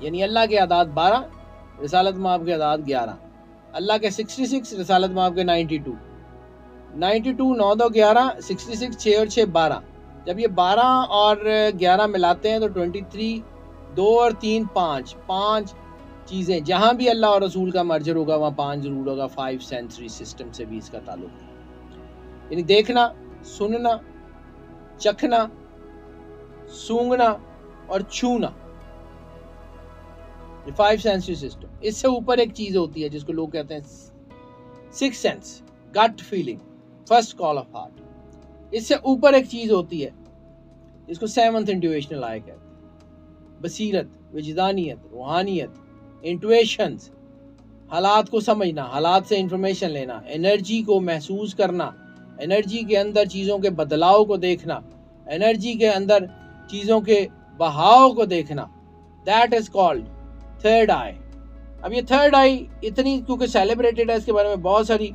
یعنی اللہ کے اعداد 12، رسالت مآب کے اعداد 11، اللہ کے 66، رسالت مآب کے 92، 92 9 2 11، 66 6 اور 6 12۔ جب یہ 12 اور 11 ملاتے ہیں تو 23، 2 اور 3 5 چیزیں، جہاں بھی اللہ اور رسول کا مرجر ہوگا وہاں 5 ضرور ہوگا۔ 5 سینسری سسٹم سے بھی اس کا تعلق ہے، یعنی دیکھنا، سننا، چکھنا، سونگنا اور چھونا، یہ 5 سینسری سسٹم۔ اس سے اوپر ایک چیز ہوتی ہے جس کو لوگ کہتے ہیں 6 sense, gut feeling, first call of heart. اس سے اوپر ایک چیز ہوتی ہے جس کو 7th انٹویشنل آئی کہتے ہیں، بصیرت، وجدانیت، روحانیت، انٹویشنز، حالات کو سمجھنا، حالات سے انفارمیشن لینا، انرجی کو محسوس کرنا، انرجی کے اندر چیزوں کے بدلاؤ کو دیکھنا، انرجی کے اندر چیزوں کے بہاؤ کو دیکھنا، دیٹ از کالڈ تھرڈ آئی۔ اب یہ تھرڈ آئی اتنی کیونکہ سیلیبریٹڈ ہے، اس کے بارے میں بہت ساری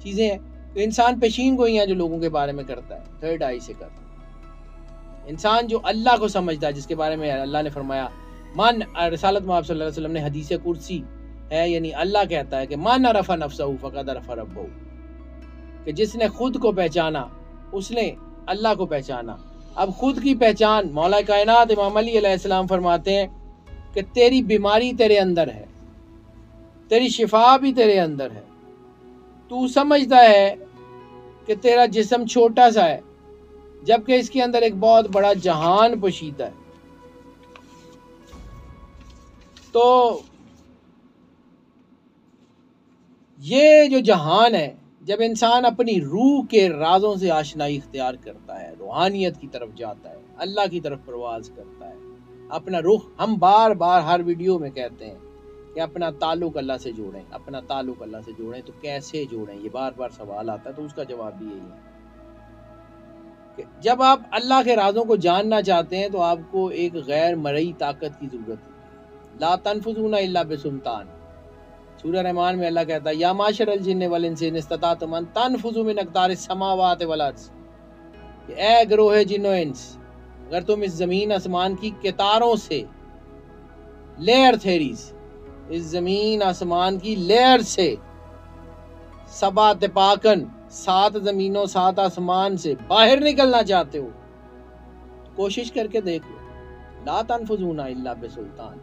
چیزیں ہیں، تو انسان پیشین گوئیاں جو لوگوں کے بارے میں کرتا ہے تھرڈ آئی سے کرتا ہے۔ انسان جو اللہ کو سمجھتا ہے، جس کے بارے میں اللہ نے فرمایا، رسالت مآب صلی اللہ علیہ وسلم نے حدیث قدسی ہے، یعنی اللہ کہتا ہے کہ من عرف نفسہ فقد عرف ربہ، کہ جس نے خود کو پہچانا اس نے اللہ کو پہچانا۔ اب خود کی پہچان، مولا کائنات امام علی علیہ السلام فرماتے ہیں کہ تیری بیماری تیرے اندر ہے، تیری شفا بھی تیرے اندر ہے۔ تو سمجھتا ہے کہ تیرا جسم چھوٹا سا ہے، جبکہ اس کے اندر ایک بہت بڑا جہان پوشیدہ ہے۔ تو یہ جو جہان ہے، جب انسان اپنی روح کے رازوں سے آشنائی اختیار کرتا ہے، روحانیت کی طرف جاتا ہے، اللہ کی طرف پرواز کرتا ہے، اپنا رخ، ہم بار بار ہر ویڈیو میں کہتے ہیں کہ اپنا تعلق اللہ سے جوڑیں، اپنا تعلق اللہ سے جوڑیں، تو کیسے جوڑیں؟ یہ بار بار سوال آتا ہے، تو اس کا جواب بھی یہی ہے کہ جب آپ اللہ کے رازوں کو جاننا چاہتے ہیں تو آپ کو ایک غیر مرئی طاقت کی ضرورت ہے۔ لا تنفذون الا بسلطان، سورہ رحمان میں اللہ کہتا ہے، یا معاشر الجن والانس ان استطعتم ان تنفذوا من اقطار السماوات والارض، کہ اے گروہ جن و انس، اگر تم اس زمین آسمان کی کتاروں سے، لیئر تھیریز، اس زمین آسمان کی لیئر سے، سبا تپاکن، 7 زمینوں 7 آسمان سے باہر نکلنا چاہتے ہو، کوشش کر کے دیکھ لو۔ لا تنفذون الا بسلطان،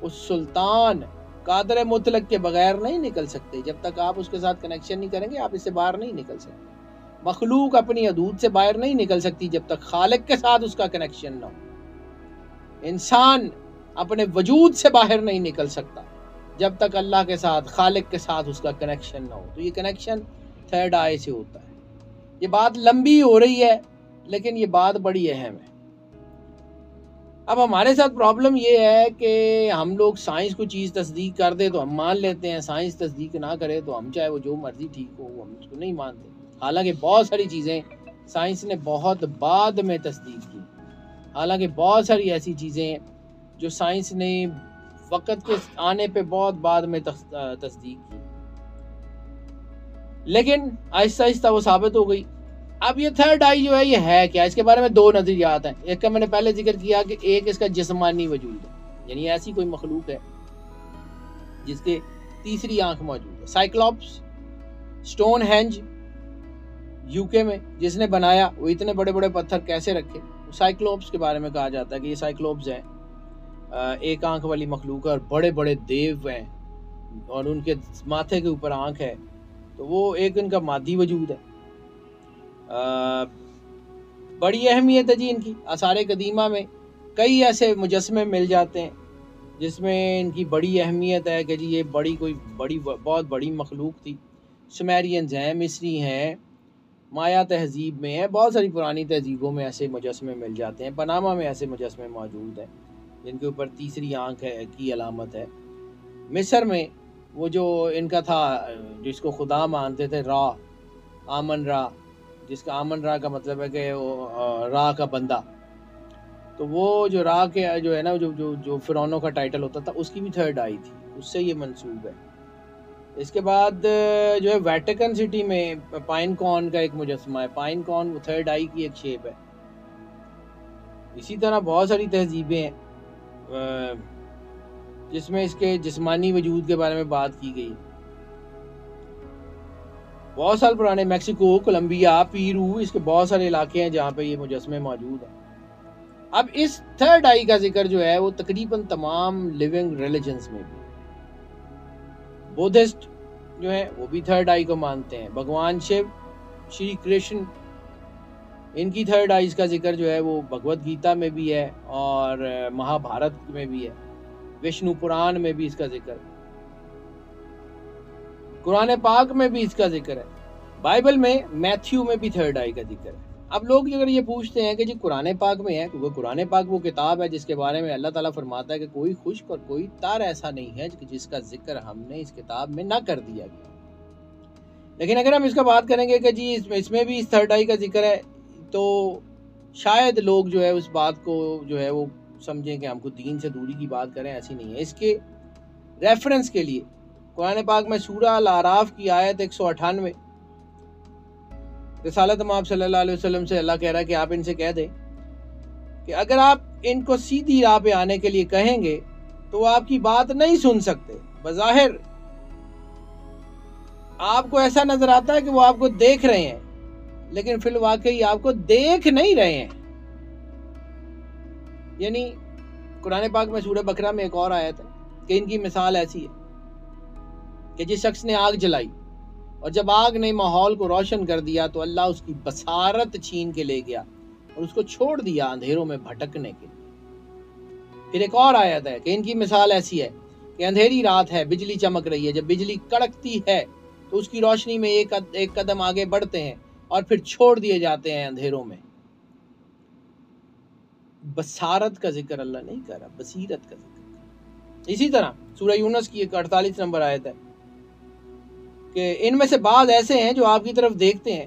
اس سلطان قادر مطلق کے بغیر نہیں نکل سکتے۔ جب تک آپ اس کے ساتھ کنیکشن نہیں کریں گے آپ اس سے باہر نہیں نکل سکتے۔ مخلوق اپنی حدود سے باہر نہیں نکل سکتی جب تک خالق کے ساتھ اس کا کنیکشن نہ ہو۔ انسان اپنے وجود سے باہر نہیں نکل سکتا جب تک اللہ کے ساتھ، خالق کے ساتھ اس کا کنیکشن نہ ہو۔ تو یہ کنیکشن تھرڈ آئی سے ہوتا ہے۔ یہ بات لمبی ہو رہی ہے لیکن یہ بات بڑی اہم ہے۔ اب ہمارے ساتھ پرابلم یہ ہے کہ ہم لوگ سائنس کو چیز تصدیق کر دے تو ہم مان لیتے ہیں، سائنس تصدیق نہ کرے تو ہم چاہے وہ جو مرضی ٹھیک ہو ہم اس کو نہیں مانتے، حالانکہ بہت ساری چیزیں سائنس نے بہت بعد میں تصدیق کی، حالانکہ بہت ساری ایسی چیزیں جو سائنس نے وقت کے آنے پہ بہت بعد میں تصدیق کی، لیکن آہستہ آہستہ وہ ثابت ہو گئی۔ اب یہ تھرڈ آئی جو ہے یہ ہے کیا؟ اس کے بارے میں 2 نظریات ہیں۔ ایک کا میں نے پہلے ذکر کیا کہ ایک اس کا جسمانی وجود ہے، یعنی ایسی کوئی مخلوق ہے جس کے تیسری آنکھ موجود ہے۔ سائیکلوپس، سٹون ہینج UK میں جس نے بنایا، وہ اتنے بڑے بڑے پتھر کیسے رکھے؟ سائیکلوپس کے بارے میں کہا جاتا ہے کہ یہ سائیکلوپس ہیں، ایک آنکھ والی مخلوق ہے اور بڑے بڑے دیو ہیں اور ان کے ماتھے کے اوپر آنکھ ہے، تو وہ ایک ان کا مادی وجود ہے۔ بڑی اہمیت ہے جی ان کی۔ آثار قدیمہ میں کئی ایسے مجسمے مل جاتے ہیں جس میں ان کی بڑی اہمیت ہے کہ جی یہ بہت بڑی مخلوق تھی۔ سمیرینز ہیں، مصری ہیں، مایا تہذیب میں ہے، بہت ساری پرانی تہذیبوں میں ایسے مجسمے مل جاتے ہیں۔ پاناما میں ایسے مجسمے موجود ہیں جن کے اوپر تیسری آنکھ ہے کی علامت ہے۔ مصر میں وہ جو ان کا تھا جس کو خدا مانتے تھے، را، آمن را، جس کا آمن را کا مطلب ہے کہ را کا بندہ، تو وہ جو را کے جو ہے نا جو فرعونوں کا ٹائٹل ہوتا تھا اس کی بھی تھرڈ آئی تھی، اس سے یہ منسوب ہے۔ اس کے بعد جو ہے ویٹیکن سٹی میں پائن کون کا ایک مجسمہ ہے، پائن کون وہ تھرڈ آئی کی ایک شیپ ہے۔ اسی طرح بہت ساری تہذیبیں ہیں، جس میں اس کے جسمانی وجود کے بارے میں بات کی گئی. بہت سال پرانے میکسیکو، کولمبیا، پیرو، اس کے بہت سارے علاقے ہیں جہاں پہ یہ مجسمے موجود ہیں. اب اس تھرڈ آئی کا ذکر جو ہے وہ تقریباً تمام لیونگ ریلیجنز میں بھی. بودھسٹ جو ہے وہ بھی تھرڈ آئی کو مانتے ہیں. بھگوان شیو، شری کرشن، ان کی تھرڈ آئیز کا ذکر جو ہے وہ بھگوت گیتا میں بھی ہے اور مہا بھارت میں بھی ہے. وشنو پران میں بھی اس کا ذکر ہے. قرآن پاک میں بھی اس کا ذکر ہے. بائبل میں میتھیو میں بھی تھرڈ آئی کا ذکر ہے. اب لوگ اگر یہ پوچھتے ہیں کہ جی قرآن پاک میں ہے، کیونکہ قرآن پاک وہ کتاب ہے جس کے بارے میں اللہ تعالیٰ فرماتا ہے کہ کوئی خشک اور کوئی تار ایسا نہیں ہے جس کا ذکر ہم نے اس کتاب میں نہ کر دیا گیا. لیکن اگر ہم اس کا بات کریں گے کہ جی اس میں بھی اس تھرڈ آئی کا ذکر ہے، تو شاید لوگ جو ہے اس بات کو جو ہے وہ سمجھیں کہ ہم کو دین سے دوری کی بات کریں. ایسی نہیں ہے. اس کے ریفرنس کے لیے قرآن پاک میں سورہ الاعراف کی آیت 198، رسالت مآب صلی اللہ علیہ وسلم سے اللہ کہہ رہا ہے کہ آپ ان سے کہہ دیں کہ اگر آپ ان کو سیدھی راہ پہ آنے کے لیے کہیں گے تو وہ آپ کی بات نہیں سن سکتے. بظاہر آپ کو ایسا نظر آتا ہے کہ وہ آپ کو دیکھ رہے ہیں، لیکن فی الواقع آپ کو دیکھ نہیں رہے ہیں. یعنی قرآن پاک میں سورہ بقرہ میں ایک اور آیت ہے کہ ان کی مثال ایسی ہے کہ جس شخص نے آگ جلائی اور جب آگ نے ماحول کو روشن کر دیا تو اللہ اس کی بصارت چھین کے لے گیا اور اس کو چھوڑ دیا اندھیروں میں بھٹکنے کے لیے. پھر ایک اور آیت ہے کہ ان کی مثال ایسی ہے کہ اندھیری رات ہے، بجلی چمک رہی ہے، جب بجلی کڑکتی ہے تو اس کی روشنی میں ایک قدم آگے بڑھتے ہیں اور پھر چھوڑ دیے جاتے ہیں اندھیروں میں. بصارت کا ذکر اللہ نہیں کر رہا، بصیرت کا ذکر. اسی طرح سورہ یونس کی 48 نمبر آیت ہے کہ ان میں سے بعض ایسے ہیں جو آپ کی طرف دیکھتے ہیں،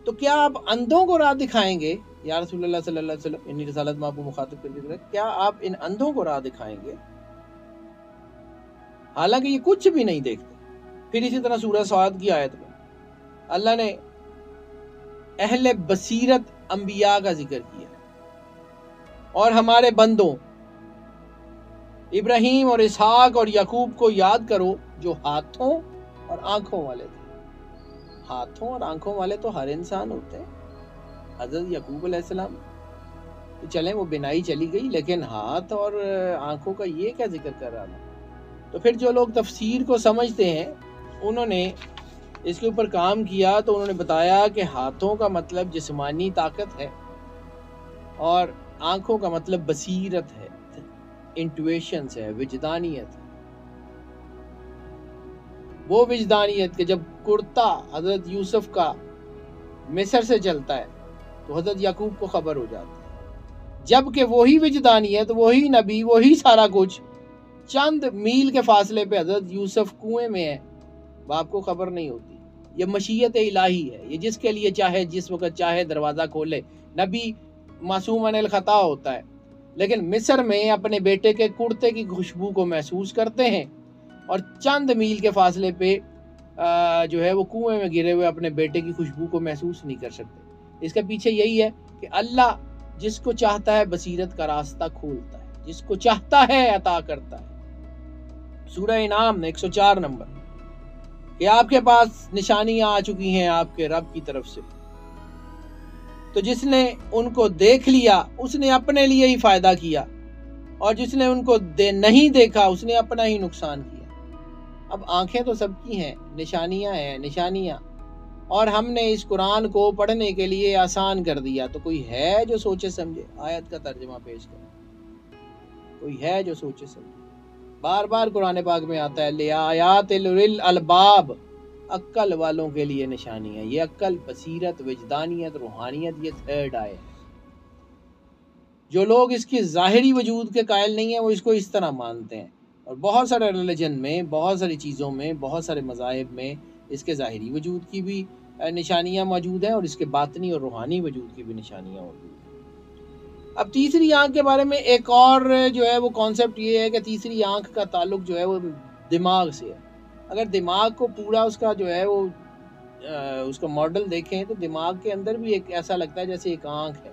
تو کیا آپ اندھوں کو راہ دکھائیں گے؟ یا رسول اللہ صلی اللہ علیہ وسلم، انی رسالت میں آپ کو مخاطب کر کے کیا آپ ان اندھوں کو راہ دکھائیں گے حالانکہ یہ کچھ بھی نہیں دیکھتے؟ پھر اسی طرح سورہ صاد کی آیت میں اللہ نے اہل بصیرت انبیاء کا ذکر کیا اور ہمارے بندوں ابراہیم اور اسحاق اور یعقوب کو یاد کرو جو ہاتھوں اور آنکھوں والے تھے. ہاتھوں اور آنکھوں والے تو ہر انسان ہوتے ہیں. حضرت یعقوب علیہ السلام تو چلیں وہ بینائی چلی گئی، لیکن ہاتھ اور آنکھوں کا یہ کیا ذکر کر رہا تھا؟ تو پھر جو لوگ تفسیر کو سمجھتے ہیں انہوں نے اس کے اوپر کام کیا تو انہوں نے بتایا کہ ہاتھوں کا مطلب جسمانی طاقت ہے اور آنکھوں کا مطلب بصیرت ہے، انٹویشنز ہے، وجدانیت. وہ وجدانیت کہ جب کرتا حضرت یوسف کا مصر سے چلتا ہے تو حضرت یعقوب کو خبر ہو جاتی ہے، جبکہ وہی وجدانیت، وہی نبی، وہی سارا کچھ چند میل کے فاصلے پہ حضرت یوسف کنویں میں ہے، وہ آپ کو خبر نہیں ہوتی. یہ مشیت الہی ہے، یہ جس کے لیے چاہے جس وقت چاہے دروازہ کھولے. نبی معصوم عن الخطا ہوتا ہے، لیکن مصر میں اپنے بیٹے کے کرتے کی خوشبو کو محسوس کرتے ہیں اور چند میل کے فاصلے پہ جو ہے وہ کنویں میں گرے ہوئے اپنے بیٹے کی خوشبو کو محسوس نہیں کر سکتے. اس کے پیچھے یہی ہے کہ اللہ جس کو چاہتا ہے بصیرت کا راستہ کھولتا ہے، جس کو چاہتا ہے عطا کرتا ہے. سورہ انعام 104 نمبر کہ آپ کے پاس نشانیاں آ چکی ہیں آپ کے رب کی طرف سے، تو جس نے ان کو دیکھ لیا اس نے اپنے لیے ہی فائدہ کیا اور جس نے ان کو نہیں دیکھا اس نے اپنا ہی نقصان کیا. اب آنکھیں تو سب کی ہیں، نشانیاں ہیں، نشانیاں، اور ہم نے اس قرآن کو پڑھنے کے لیے آسان کر دیا. تو کوئی ہے جو سوچے سمجھے؟ آیت کا ترجمہ پیش کریں. کوئی ہے جو سوچے سمجھے؟ بار بار قرآن پاک میں آتا ہے لِآیَاتِ أُولِی الْأَلْبَابِ، عقل والوں کے لیے نشانی ہے. یہ عقل، بصیرت، وجدانیت، روحانیت، یہ تھرڈ آئے. جو لوگ اس کی ظاہری وجود کے قائل نہیں ہیں وہ اس کو اس طرح مانتے ہیں. اور بہت سارے ریلیجن میں، بہت ساری چیزوں میں، بہت سارے مذاہب میں اس کے ظاہری وجود کی بھی نشانیاں موجود ہیں اور اس کے باطنی اور روحانی وجود کی بھی نشانیاں موجود ہیں. اب تیسری آنکھ کے بارے میں ایک اور جو ہے وہ کانسیپٹ یہ ہے کہ تیسری آنکھ کا تعلق جو ہے وہ دماغ سے ہے. اگر دماغ کو پورا اس کا جو ہے وہ اس کا ماڈل دیکھیں تو دماغ کے اندر بھی ایک ایسا لگتا ہے جیسے ایک آنکھ ہے.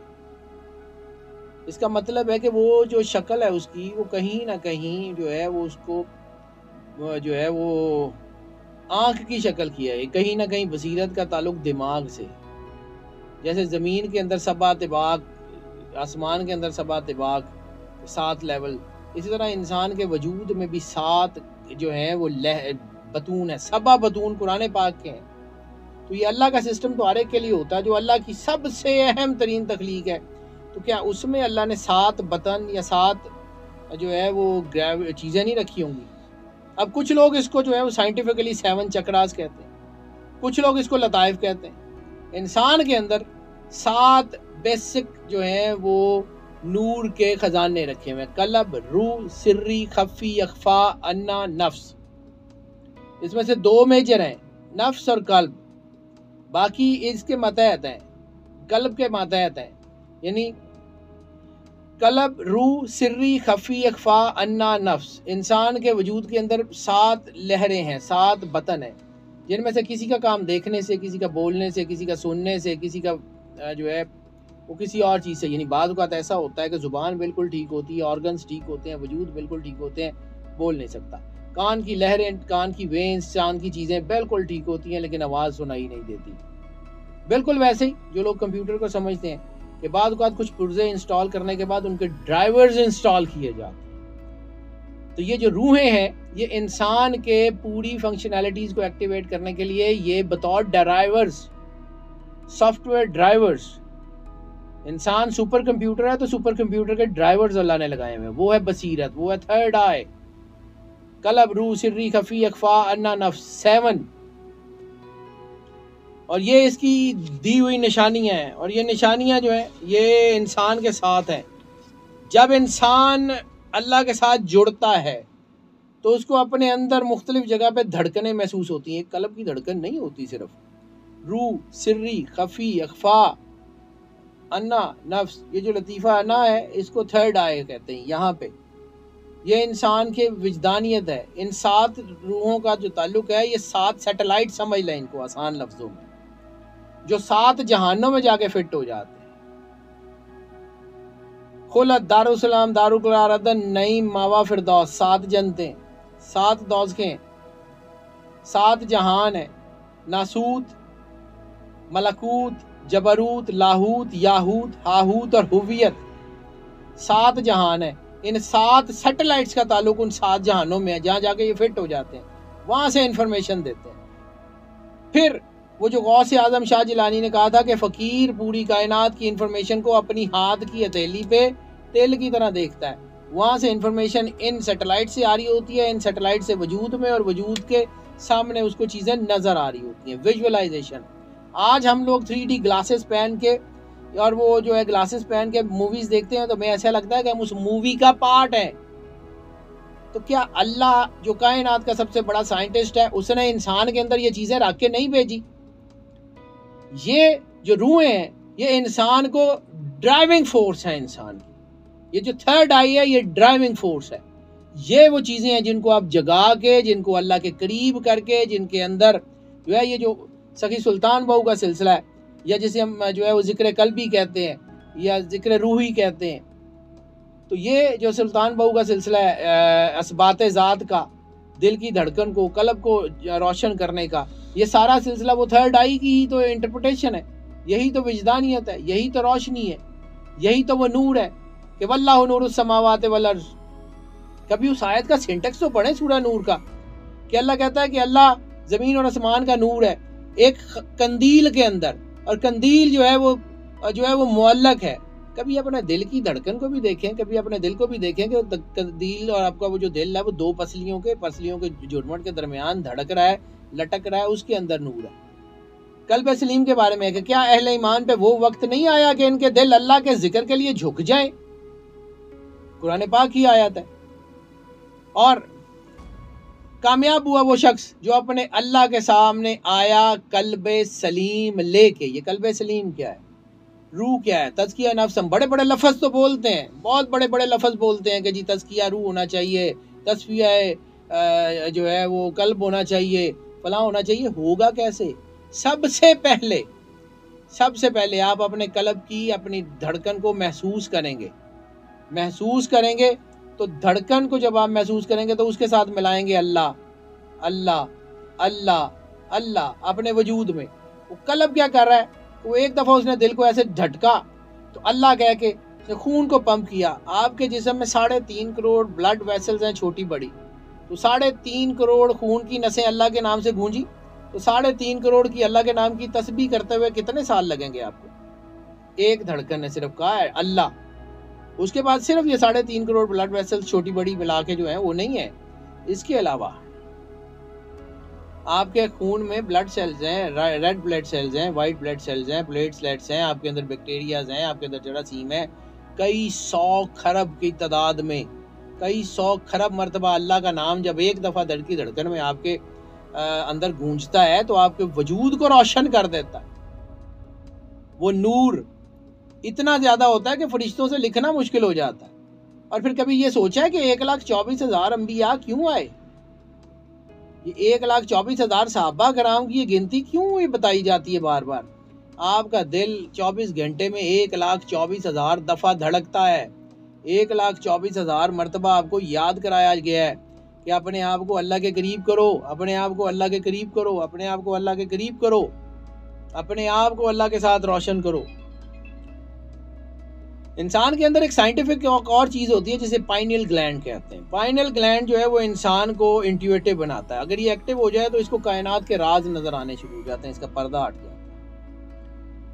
اس کا مطلب ہے کہ وہ جو شکل ہے اس کی، وہ کہیں نہ کہیں جو ہے وہ اس کو جو ہے وہ آنکھ کی شکل کیا ہے، کہیں نہ کہیں بصیرت کا تعلق دماغ سے. جیسے زمین کے اندر 7 طباق، آسمان کے اندر 7 طباق، 7 لیول، اسی طرح انسان کے وجود میں بھی 7 جو ہیں وہ بطون ہیں. 7 بطون قرآن پاک کے ہیں. تو یہ اللہ کا سسٹم تو ہر ایک کے لیے ہوتا ہے. جو اللہ کی سب سے اہم ترین تخلیق ہے، تو کیا اس میں اللہ نے 7 بطن یا 7 جو ہے وہ چیزیں نہیں رکھی ہوں گی؟ اب کچھ لوگ اس کو جو ہے وہ سائنٹیفکلی 7 چکراز کہتے ہیں، کچھ لوگ اس کو لطائف کہتے ہیں. انسان کے اندر 7 بیسک جو ہیں وہ نور کے خزانے رکھے ہوئے ہیں: قلب، روح، سری، خفی، اخفا، انا، نفس. اس میں سے 2 میجر ہیں، نفس اور قلب. باقی اس کے ماتحت ہیں، قلب کے ماتحت ہیں. یعنی قلب، روح، سری، خفی، اخفا، انا، نفس. انسان کے وجود کے اندر 7 لہریں ہیں، 7 بطن ہیں، جن میں سے کسی کا کام دیکھنے سے، کسی کا بولنے سے، کسی کا سننے سے، کسی کا جو ہے وہ کسی اور چیز سے. یعنی بعض اوقات ایسا ہوتا ہے کہ زبان بالکل ٹھیک ہوتی ہے، آرگنز ٹھیک ہوتے ہیں، وجود بالکل ٹھیک ہوتے ہیں، بول نہیں سکتا. کان کی لہریں، کان کی وینز، چاند کی چیزیں بالکل ٹھیک ہوتی ہیں لیکن آواز سنائی نہیں دیتی. بالکل ویسے ہی جو لوگ کمپیوٹر کو سمجھتے ہیں کہ بعض اوقات کچھ پرزے انسٹال کرنے کے بعد ان کے ڈرائیورز انسٹال کیے جاتے ہیں. تو یہ جو روحیں ہیں، یہ انسان کے پوری فنکشنالٹیز کو ایکٹیویٹ کرنے کے لیے یہ بطور ڈرائیورز، سافٹ ویئر ڈرائیورز. انسان سپر کمپیوٹر ہے تو سپر کمپیوٹر کے ڈرائیورز اللہ نے لگائے ہوئے ہیں. وہ ہے بصیرت، وہ ہے تھرڈ آئی، قلب، روح، سری، خفی، اخفا، انا، نفس، 7. اور یہ اس کی دی ہوئی نشانیاں ہیں، اور یہ نشانیاں جو ہیں یہ انسان کے ساتھ ہیں. جب انسان اللہ کے ساتھ جڑتا ہے تو اس کو اپنے اندر مختلف جگہ پہ دھڑکنیں محسوس ہوتی ہیں. قلب کی دھڑکن نہیں ہوتی صرف، روح، سری، خفی، اخفا، انا، نفس. یہ جو لطیفہ انا ہے اس کو تھرڈ آئی کہتے ہیں. یہاں پہ یہ انسان کے وجدانیت ہے. ان 7 روحوں کا جو تعلق ہے، یہ 7 سیٹلائٹ سمجھ لیں ان کو آسان لفظوں میں، جو 7 جہانوں میں جا کے فٹ ہو جاتے ہیں. خلد، دارالسلام، دارالقرار، عدن، نعیم، ماوا، فردوس. 7 جنتیں، 7 دوزخیں، 7 جہان ہیں: ناسوت، ملکوت، جبروت، لاہوت، یاہوت، ہاہوت اور ہویت. 7 جہان ہیں. ان 7 سیٹلائٹس کا تعلق ان 7 جہانوں میں ہے جہاں جا کے یہ فٹ ہو جاتے ہیں، وہاں سے انفارمیشن دیتے ہیں. پھر وہ جو غوث اعظم شاہ جیلانی نے کہا تھا کہ فقیر پوری کائنات کی انفارمیشن کو اپنی ہاتھ کی ہتھیلی پہ تیل کی طرح دیکھتا ہے، وہاں سے انفارمیشن ان سیٹلائٹ سے آ رہی ہوتی ہے، ان سیٹلائٹ سے وجود میں، اور وجود کے سامنے اس کو چیزیں نظر آ رہی ہوتی ہیں. ویژولائزیشن. آج ہم لوگ 3D گلاسز پہن کے اور وہ جو ہے گلاسز پہن کے موویز دیکھتے ہیں تو ہمیں ایسا لگتا ہے کہ ہم اس مووی کا پارٹ ہیں. تو کیا اللہ جو کائنات کا سب سے بڑا سائنٹسٹ ہے، اس نے انسان کے اندر یہ چیزیں رکھ کے نہیں بھیجی؟ یہ جو روحیں ہیں یہ انسان کو ڈرائیونگ فورس ہے. انسان کی یہ جو تھرڈ آئی ہے یہ ڈرائیونگ فورس ہے. یہ وہ چیزیں ہیں جن کو آپ جگا کے، جن کو اللہ کے قریب کر کے، جن کے اندر جو ہے یہ جو سخی سلطان بہو کا سلسلہ ہے، یا جسے ہم جو ہے وہ ذکر قلبی کہتے ہیں یا ذکر روحی کہتے ہیں. تو یہ جو سلطان بہو کا سلسلہ ہے اثبات ذات کا، دل کی دھڑکن کو، قلب کو روشن کرنے کا، یہ سارا سلسلہ وہ تھرڈ آئی کی ہی تو انٹرپریٹیشن ہے. یہی تو وجدانیت ہے، یہی تو روشنی ہے، یہی تو وہ نور ہے کہ واللہ نور السماوات والارض. کبھی اس آیت کا سینٹیکس تو پڑھیں سورہ نور کا، کہ اللہ کہتا ہے کہ اللہ زمین اور آسمان کا نور ہے ایک قندیل کے اندر، اور قندیل جو ہے وہ معلق ہے. کبھی اپنے دل کی دھڑکن کو بھی دیکھیں، کبھی اپنے دل کو بھی دیکھیں کہ قندیل اور آپ کا وہ جو دل ہے وہ 2 پسلیوں کے جھرمٹ کے درمیان دھڑک رہا ہے، لٹک رہا ہے، اس کے اندر نور ہے. قلب سلیم کے بارے میں ہے کہ کیا اہل ایمان پہ وہ وقت نہیں آیا کہ ان کے دل اللہ کے ذکر کے لیے جھک جائیں؟ قرآن پاک کی آیت ہے. اور کامیاب ہوا وہ شخص جو اپنے اللہ کے سامنے آیا قلب سلیم لے کے. یہ قلب سلیم کیا ہے؟ روح کیا ہے؟ تزکیہ نفس. ہم بڑے بڑے لفظ تو بولتے ہیں، بہت بڑے بڑے لفظ بولتے ہیں کہ جی تزکیہ روح ہونا چاہیے، تصفیہ جو ہے وہ قلب ہونا چاہیے، فلاں ہونا چاہیے. ہوگا کیسے؟ سب سے پہلے آپ اپنے قلب کی، اپنی دھڑکن کو محسوس کریں گے. محسوس کریں گے تو دھڑکن کو جب آپ محسوس کریں گے تو اس کے ساتھ ملائیں گے اللہ اللہ اللہ اللہ اپنے وجود میں. وہ قلب کیا کر رہا ہے؟ وہ ایک دفعہ اس نے دل کو ایسے جھٹکا تو اللہ کہہ کے خون کو پمپ کیا. آپ کے جسم میں 3.5 کروڑ بلڈ ویسلز ہیں چھوٹی بڑی, تو 3.5 کروڑ خون کی نسیں اللہ کے نام سے گونجی, تو 3.5 کروڑ کی اللہ کے نام کی تسبیح کرتے ہوئے کتنے سال لگیں گے آپ کو؟ ایک دھڑکن نے صرف کہا ہے اللہ. اس کے بعد صرف یہ 3.5 کروڑ بلڈ ویسلز چھوٹی بڑی ملا کے جو ہیں وہ نہیں ہے. اس کے علاوہ آپ کے خون میں بلڈ سیلز ہیں, ریڈ بلڈ سیلز ہیں, وائٹ بلڈ سیلز ہیں, پلیٹلیٹس ہیں, آپ کے اندر بیکٹیریاز ہیں, آپ کے اندر جراثیم ہے. کئی 100 کھرب کی تعداد میں, کئی 100 کھرب مرتبہ اللہ کا نام جب ایک دفعہ دل کی دھڑکن میں آپ کے اندر گونجتا ہے تو آپ کے وجود کو روشن کر دیتا ہے. وہ نور اتنا زیادہ ہوتا ہے کہ فرشتوں سے لکھنا مشکل ہو جاتا ہے. اور پھر کبھی یہ سوچا ہے کہ 1,24,000 انبیاء کیوں آئے؟ یہ 1,24,000 صحابہ کرام کی یہ گنتی کیوں یہ بتائی جاتی ہے بار بار؟ آپ کا دل 24 گھنٹے میں 1,24,000 دفعہ دھڑکتا ہے. 1,24,000 مرتبہ آپ کو یاد کرایا گیا ہے کہ اپنے آپ کو اللہ کے قریب کرو, اپنے آپ کو اللہ کے قریب کرو, اپنے آپ کو اللہ کے قریب کرو, اپنے آپ کو اللہ کے ساتھ روشن کرو. انسان کے اندر ایک سائنٹیفک اور چیز ہوتی ہے جسے پائنیل گلینڈ کہتے ہیں. پائنیل گلینڈ جو ہے وہ انسان کو انٹیویٹو بناتا ہے. اگر یہ ایکٹیو ہو جائے تو اس کو کائنات کے راز نظر آنے شروع ہو جاتے ہیں, اس کا پردہ ہٹ جاتا ہے.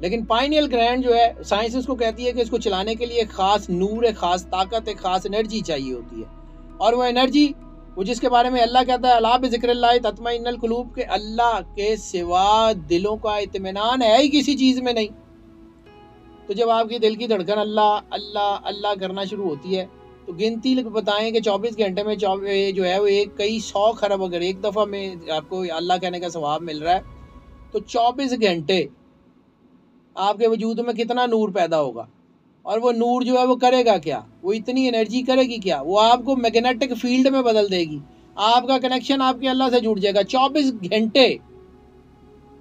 لیکن پائنیل گلینڈ جو ہے سائنس اس کو کہتی ہے کہ اس کو چلانے کے لیے ایک خاص نور, ایک خاص طاقت, ایک خاص انرجی چاہیے ہوتی ہے. اور وہ انرجی وہ جس کے بارے میں اللہ کہتا ہے الا بذکر اللہ تطمئن القلوب, کہ اللہ کے سوا دلوں کا اطمینان ہے ہی کسی چیز میں نہیں. تو جب آپ کی دل کی دھڑکن اللہ اللہ اللہ کرنا شروع ہوتی ہے تو گنتی بتائیں کہ 24 گھنٹے میں جو ہے وہ کئی 100 کھرب, اگر ایک دفعہ میں آپ کو اللہ کہنے کا ثواب مل رہا ہے تو 24 گھنٹے آپ کے وجود میں کتنا نور پیدا ہوگا. اور وہ نور جو ہے وہ کرے گا کیا؟ وہ اتنی انرجی کرے گی کیا؟ وہ آپ کو میگنیٹک فیلڈ میں بدل دے گی. آپ کا کنیکشن آپ کے اللہ سے جڑ جائے گا 24 گھنٹے.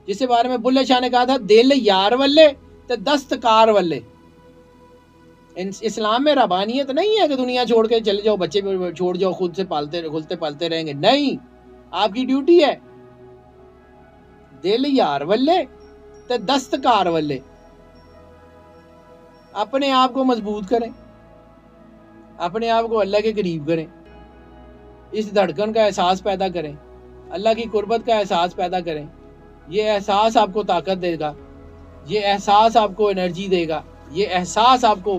جس کے بارے میں بلے شاہ نے کہا تھا دل یار والے تے دستکار والے. اسلام میں ربانیت نہیں ہے کہ دنیا چھوڑ کے چلے جاؤ, بچے چھوڑ جاؤ, خود سے کھلتے پالتے رہیں گے. نہیں, آپ کی ڈیوٹی ہے دل یار والے تے دستکار والے. اپنے آپ کو مضبوط کریں, اپنے آپ کو اللہ کے قریب کریں, اس دھڑکن کا احساس پیدا کریں, اللہ کی قربت کا احساس پیدا کریں. یہ احساس آپ کو طاقت دے گا, یہ احساس آپ کو انرجی دے گا, یہ احساس آپ کو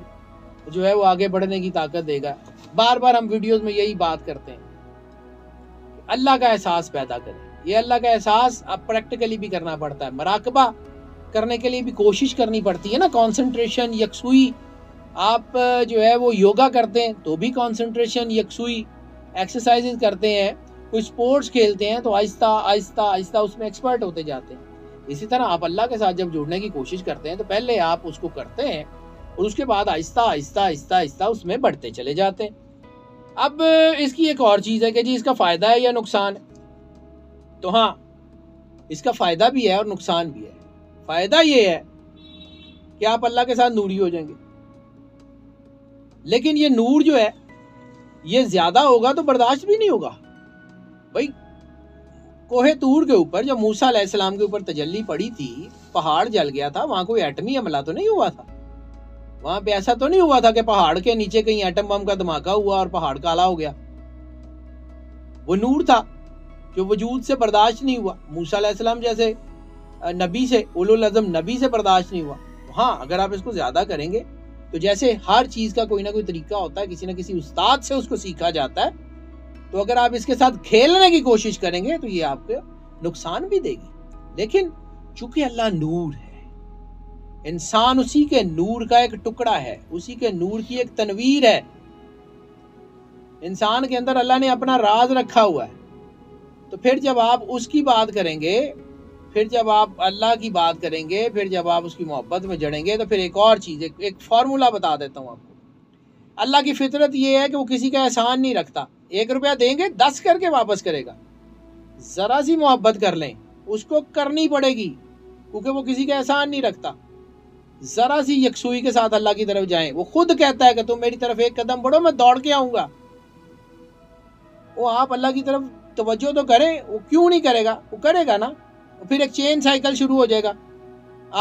جو ہے وہ آگے بڑھنے کی طاقت دے گا. بار بار ہم ویڈیوز میں یہی بات کرتے ہیں, اللہ کا احساس پیدا کریں. یہ اللہ کا احساس اب پریکٹیکلی بھی کرنا پڑتا ہے. مراقبہ کرنے کے لیے بھی کوشش کرنی پڑتی ہے نا, کانسنٹریشن, یکسوئی. آپ جو ہے وہ یوگا کرتے ہیں تو بھی کانسنٹریشن, یکسوئی. ایکسرسائزز کرتے ہیں, کوئی سپورٹس کھیلتے ہیں تو آہستہ آہستہ آہستہ اس میں ایکسپرٹ ہوتے جاتے ہیں. اسی طرح آپ اللہ کے ساتھ جب جڑنے کی کوشش کرتے ہیں تو پہلے آپ اس کو کرتے ہیں اور اس کے بعد آہستہ آہستہ آہستہ آہستہ اس میں بڑھتے چلے جاتے ہیں. اب اس کی ایک اور چیز ہے کہ جی اس کا فائدہ ہے یا نقصان ہے. تو ہاں, اس کا فائدہ بھی ہے اور نقصان بھی ہے. فائدہ یہ ہے کہ آپ اللہ کے ساتھ نوری ہو جائیں گے, لیکن یہ نور جو ہے یہ زیادہ ہوگا تو برداشت بھی نہیں ہوگا. بھائی کوہ طور کے اوپر جب موسیٰ علیہ السلام کے اوپر تجلی پڑی تھی, پہاڑ جل گیا تھا, وہاں کوئی ایٹمی حملہ تو نہیں ہوا تھا. وہاں پہ ایسا تو نہیں ہوا تھا کہ پہاڑ کے نیچے کہیں ایٹم بم کا دھماکہ ہوا اور پہاڑ کالا ہو گیا. وہ نور تھا جو وجود سے برداشت نہیں ہوا. موسیٰ علیہ السلام جیسے نبی سے, اولو العزم نبی سے برداشت نہیں ہوا. ہاں, اگر آپ اس کو زیادہ کریں گے تو جیسے ہر چیز کا کوئی نہ کوئی طریقہ ہوتا ہے, کسی نہ کسی استاد سے اس کو سیکھا جاتا ہے, تو اگر آپ اس کے ساتھ کھیلنے کی کوشش کریں گے تو یہ آپ کو نقصان بھی دے گی. لیکن چونکہ اللہ نور ہے, انسان اسی کے نور کا ایک ٹکڑا ہے, اسی کے نور کی ایک تنویر ہے. انسان کے اندر اللہ نے اپنا راز رکھا ہوا ہے. تو پھر جب آپ اس کی بات کریں گے, پھر جب آپ اللہ کی بات کریں گے, پھر جب آپ اس کی محبت میں جڑیں گے, تو پھر ایک اور چیز, ایک فارمولا بتا دیتا ہوں آپ کو. اللہ کی فطرت یہ ہے کہ وہ کسی کا احسان نہیں رکھتا. 1 روپیہ دیں گے 10 کر کے واپس کرے گا. ذرا سی محبت کر لیں, اس کو کرنی پڑے گی, کیونکہ وہ کسی کا احسان نہیں رکھتا. ذرا سی یکسوئی کے ساتھ اللہ کی طرف جائیں. وہ خود کہتا ہے کہ تم میری طرف ایک قدم بڑھو میں دوڑ کے آؤں گا. وہ آپ اللہ کی طرف توجہ تو کریں, وہ کیوں نہیں کرے گا, وہ کرے گا نا. پھر ایک چین سائیکل شروع ہو جائے گا.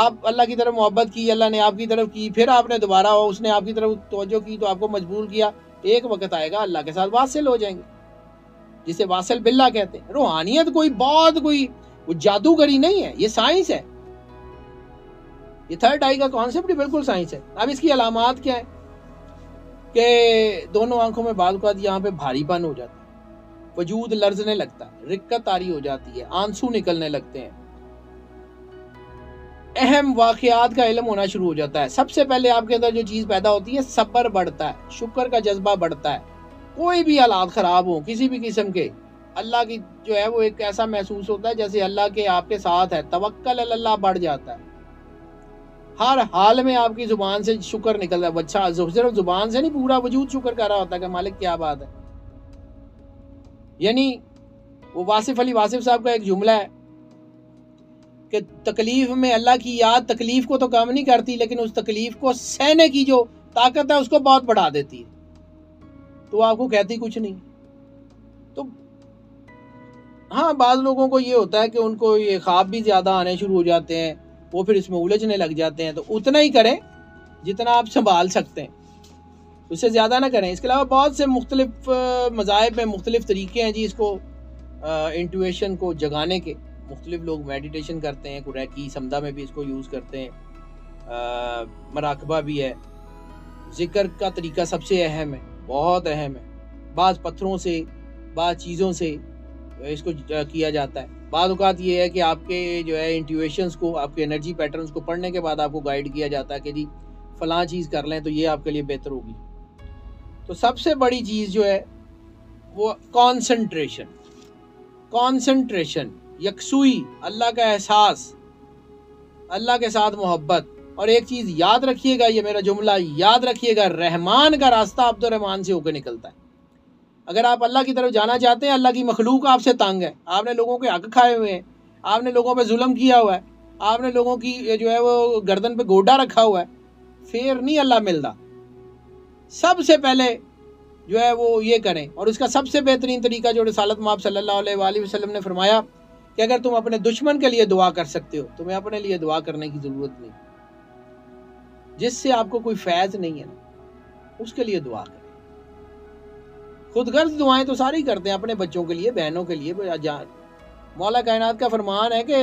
آپ اللہ کی طرف محبت کی, اللہ نے آپ کی طرف کی, پھر آپ نے دوبارہ اس نے آپ کی طرف توجہ کی تو آپ کو مجبور کیا. ایک وقت آئے گا اللہ کے ساتھ واصل ہو جائیں گے, جسے واصل باللہ کہتے ہیں. روحانیت کوئی جادوگری نہیں ہے, یہ سائنس ہے. یہ تھرڈ آئی کا کانسیپٹ ہی بالکل سائنس ہے. اب اس کی علامات کیا ہیں کہ دونوں آنکھوں میں بعض اوقات یہاں پہ بھاری پن ہو جاتا ہے, وجود لرزنے لگتا ہے, رکت طاری ہو جاتی ہے, آنسو نکلنے لگتے ہیں, اہم واقعات کا علم ہونا شروع ہو جاتا ہے. سب سے پہلے آپ کے اندر جو چیز پیدا ہوتی ہے صبر بڑھتا ہے, شکر کا جذبہ بڑھتا ہے. کوئی بھی حالات خراب ہوں کسی بھی قسم کے, اللہ کی جو ہے وہ ایک ایسا محسوس ہوتا ہے جیسے اللہ کے آپ کے ساتھ ہے. توکل اللہ بڑھ جاتا ہے. ہر حال میں آپ کی زبان سے شکر نکلتا ہے. اچھا صرف زبان سے نہیں, پورا وجود شکر کر رہا ہوتا ہے کہ مالک کیا بات ہے. یعنی وہ واصف علی واصف صاحب کا ایک جملہ ہے کہ تکلیف میں اللہ کی یاد تکلیف کو تو کم نہیں کرتی, لیکن اس تکلیف کو سہنے کی جو طاقت ہے اس کو بہت بڑھا دیتی ہے. تو آپ کو کہتی کچھ نہیں. تو ہاں بعض لوگوں کو یہ ہوتا ہے کہ ان کو یہ خواب بھی زیادہ آنے شروع ہو جاتے ہیں, وہ پھر اس میں الجھنے لگ جاتے ہیں. تو اتنا ہی کریں جتنا آپ سنبھال سکتے ہیں, اس سے زیادہ نہ کریں. اس کے علاوہ بہت سے مختلف مذاہب میں مختلف طریقے ہیں جی اس کو انٹویشن کو جگانے کے. مختلف لوگ میڈیٹیشن کرتے ہیں, ریکی سمدہ میں بھی اس کو یوز کرتے ہیں, مراقبہ بھی ہے. ذکر کا طریقہ سب سے اہم ہے, بہت اہم ہے. بعض پتھروں سے بعض چیزوں سے اس کو کیا جاتا ہے. بعض اوقات یہ ہے کہ آپ کے جو ہے انٹیویشنز کو, آپ کے انرجی پیٹرنز کو پڑھنے کے بعد آپ کو گائیڈ کیا جاتا ہے کہ جی فلاں چیز کر لیں تو یہ آپ کے لیے بہتر ہوگی. تو سب سے بڑی چیز جو ہے وہ کانسنٹریشن, یکسوئی, اللہ کا احساس, اللہ کے ساتھ محبت. اور ایک چیز یاد رکھیے گا, یہ میرا جملہ یاد رکھیے گا, رحمان کا راستہ عبد الرحمان سے ہو کے نکلتا ہے. اگر آپ اللہ کی طرف جانا چاہتے ہیں, اللہ کی مخلوق آپ سے تنگ ہے, آپ نے لوگوں کے حق کھائے ہوئے ہیں, آپ نے لوگوں پہ ظلم کیا ہوا ہے, آپ نے لوگوں کی جو ہے وہ گردن پہ گوڈا رکھا ہوا ہے, پھر نہیں اللہ ملتا. سب سے پہلے جو ہے وہ یہ کریں. اور اس کا سب سے بہترین طریقہ جو رسالت مآب صلی اللہ علیہ وآلہ وسلم نے فرمایا کہ اگر تم اپنے دشمن کے لیے دعا کر سکتے ہو, تمہیں اپنے لیے دعا کرنے کی ضرورت نہیں. جس سے آپ کو کوئی فیض نہیں ہے نا, اس کے لیے دعا کریں. خود غرض دعائیں تو ساری کرتے ہیں, اپنے بچوں کے لیے, بہنوں کے لیے. مولا کائنات کا فرمان ہے کہ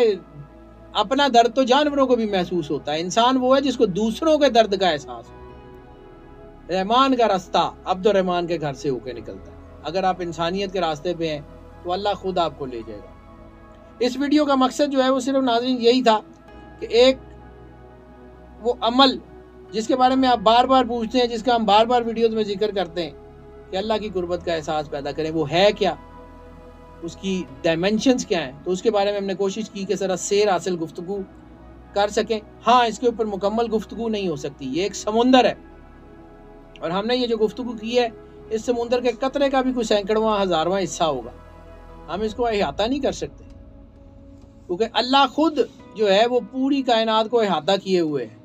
اپنا درد تو جانوروں کو بھی محسوس ہوتا ہے, انسان وہ ہے جس کو دوسروں کے درد کا احساس ہو. رحمان کا راستہ عبد الرحمان کے گھر سے ہو کے نکلتا ہے. اگر آپ انسانیت کے راستے پہ ہیں تو اللہ خود آپ کو لے جائے گا. اس ویڈیو کا مقصد جو ہے وہ صرف ناظرین یہی تھا کہ ایک وہ عمل جس کے بارے میں آپ بار بار پوچھتے ہیں, جس کا ہم بار بار ویڈیوز میں ذکر کرتے ہیں کہ اللہ کی قربت کا احساس پیدا کریں, وہ ہے کیا, اس کی ڈائمینشنز کیا ہیں. تو اس کے بارے میں ہم نے کوشش کی کہ ذرا سیر حاصل گفتگو کر سکیں. ہاں اس کے اوپر مکمل گفتگو نہیں ہو سکتی, یہ ایک سمندر ہے, اور ہم نے یہ جو گفتگو کی ہے اس سمندر کے قطرے کا بھی کوئی سینکڑواں ہزارواں حصہ ہوگا. ہم اس کو احاطہ نہیں کر سکتے, کیونکہ اللہ خود جو ہے وہ پوری کائنات کو احاطہ کیے ہوئے ہے.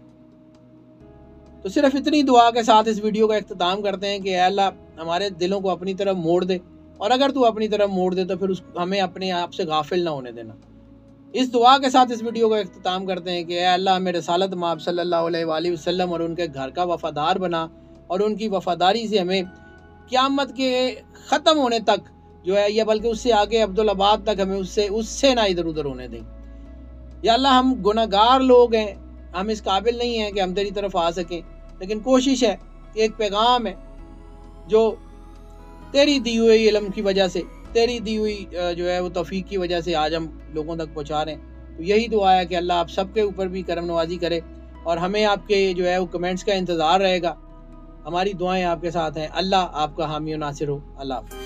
تو صرف اتنی دعا کے ساتھ اس ویڈیو کا اختتام کرتے ہیں کہ اے اللہ ہمارے دلوں کو اپنی طرف موڑ دے, اور اگر تو اپنی طرف موڑ دے تو پھر ہمیں اپنے آپ سے غافل نہ ہونے دینا. اس دعا کے ساتھ اس ویڈیو کا اختتام کرتے ہیں کہ اے اللہ ہمیں رسالت مآب صلی اللہ علیہ وآلہ وسلم اور ان کے گھر کا وفادار بنا, اور ان کی وفاداری سے ہمیں قیامت کے ختم ہونے تک جو ہے, یا بلکہ اس سے آگے عبدالآباد تک ہمیں اس سے نہ ادھر ادھر ہونے دیں. یا اللہ ہم گناہ گار لوگ ہیں, ہم اس قابل نہیں ہیں کہ ہم تیری طرف آ سکیں, لیکن کوشش ہے, ایک پیغام ہے جو تیری دی ہوئی علم کی وجہ سے, تیری دی ہوئی جو ہے وہ توفیق کی وجہ سے آج ہم لوگوں تک پہنچا رہے ہیں. تو یہی دعا ہے کہ اللہ آپ سب کے اوپر بھی کرم نوازی کرے, اور ہمیں آپ کے جو ہے وہ کمنٹس کا انتظار رہے گا. ہماری دعائیں آپ کے ساتھ ہیں. اللہ آپ کا حامی و ناصر ہو. اللہ حافظ.